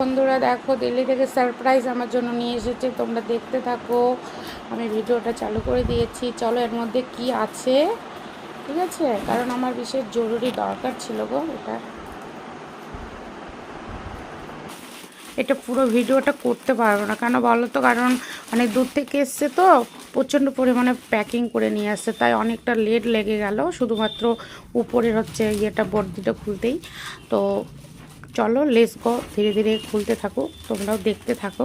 বন্ধুরা দেখো, দিল্লি থেকে সারপ্রাইজ আমার জন্য নিয়ে এসেছে, তোমরা দেখতে থাকো। আমি ভিডিওটা চালু করে দিয়েছি, চলো এর মধ্যে কি আছে। ঠিক আছে, কারণ আমার বিশেষ জরুরি দরকার ছিল গো। এটা পুরো ভিডিওটা করতে পারবো না, কেন বলো তো, কারণ অনেক দূর থেকে এসছে তো, প্রচণ্ড পরিমাণে প্যাকিং করে নিয়ে আসছে, তাই অনেকটা লেট লেগে গেল শুধুমাত্র উপরের হচ্ছে ইয়েটা বর্দিটা খুলতেই। তো চলো লেটস গো, ধীরে ধীরে খুলতে থাকো, তোমরাও দেখতে থাকো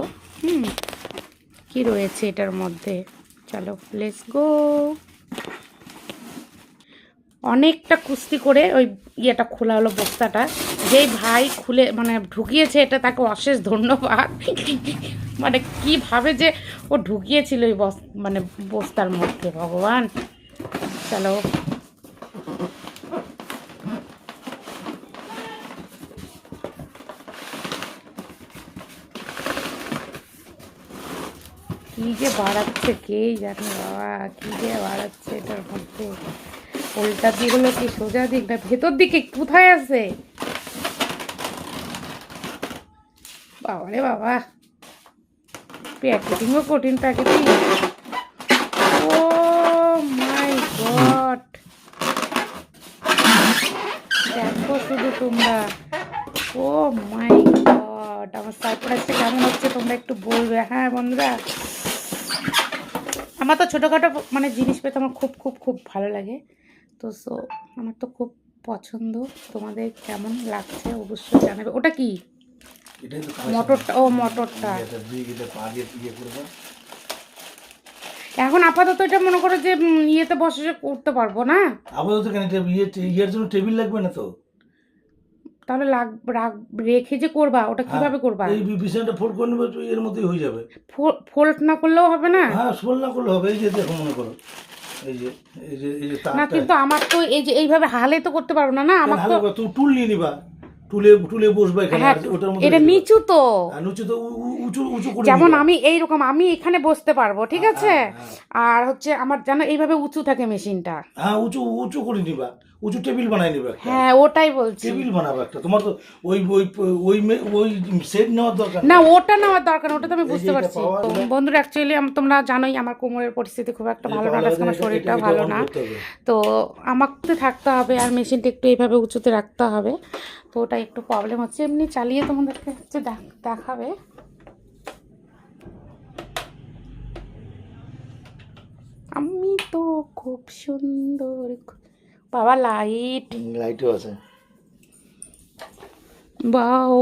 কি রয়েছে এটার মধ্যে। চলো লেটস গো। অনেকটা কুস্তি করে ওই ইয়েটা খোলা হলো, বস্তাটা। যেই ভাই খুলে মানে ঢুকিয়েছে এটা, তাকে অশেষ ধন্যবাদ। মানে কীভাবে যে ও ঢুকিয়েছিল ওই মানে বস্তার মধ্যে, ভগবান। চলো কী যে বাড়াচ্ছে কেই জানে বাবা, কী যে বাড়াচ্ছে এটার মধ্যে। উল্টা দিক হলো কি সোজা দিক না ভেতর দিকে কোথায় আছে? বাবা রে বাবা, প্যাকেটিংও কঠিন প্যাকেটিং। ও মাই গড, দেখো শুধু তোমরা। ও মাই গড, আমার সারপ্রাইজটা কেমন হচ্ছে তোমরা একটু বলবে। হ্যাঁ বন্ধুরা, আমার তো ছোটোখাটো মানে জিনিস পেতে আমার খুব খুব খুব ভালো লাগে। তো সো আমার তো খুব পছন্দ। তোমাদের কেমন লাগছে অবশ্যই জানাবে। ওটা কি? মোটরটা? ও মোটরটা। এখন আপাতত এটা মনে করো যে ইয়েতে বসে করতে পারবো না। আপাতত কেন, ইয়ের জন্য টেবিল লাগবে না তো? তাহলে রেখে যে করবা, ওটা কিভাবে করবা? এই বিছানাটা ফোল্ড করে নেবে, এর মধ্যেই হয়ে যাবে। ফোল্ড না করলেও হবে না? হ্যাঁ, ফোল্ড না করলে হবে। এই যে দেখো, মনে করো এই যে না, কিন্তু আমার তো এই যে এইভাবে হালে তো করতে পারবো না। না আমার তো তুমি টুল নিয়ে নিবা, টুলে বসবা এখানে। হ্যাঁ, ওটার মধ্যে এটা নিচু তো। নিচু তো, উঁচু উঁচু করে যেমন নিবা। আমি এইরকম আমি এখানে বসতে পারবো, ঠিক আছে। আর হচ্ছে আমার যেন এইভাবে উঁচু থাকে মেশিনটা। হ্যাঁ, উঁচু উঁচু করে নিবা, উঁচু টেবিল বানাই নিবা। হ্যাঁ ওটাই বলছি, টেবিল বানাবো একটা। তোমার তো ওই ওই ওই ওই সেট নেওয়ার দরকার না। ওটা নেওয়ার দরকার, ওটা তো আমি বুঝতে পারছি। বন্ধুরা অ্যাকচুয়ালি তোমরা জানোই আমার কোমরের পরিস্থিতি খুব একটা ভালো না, আমার শরীরটা ভালো না। তো আমাকে থাকতে হবে, আর মেশিনটা একটু এইভাবে উঁচুতে রাখতে হবে। তো ওটা একটু প্রবলেম হচ্ছে, এমনি চালিয়ে তোমাদেরকে হচ্ছে দেখাবে। আমি তো খুব সুন্দর। বাবা লাইটও আছে। বাও।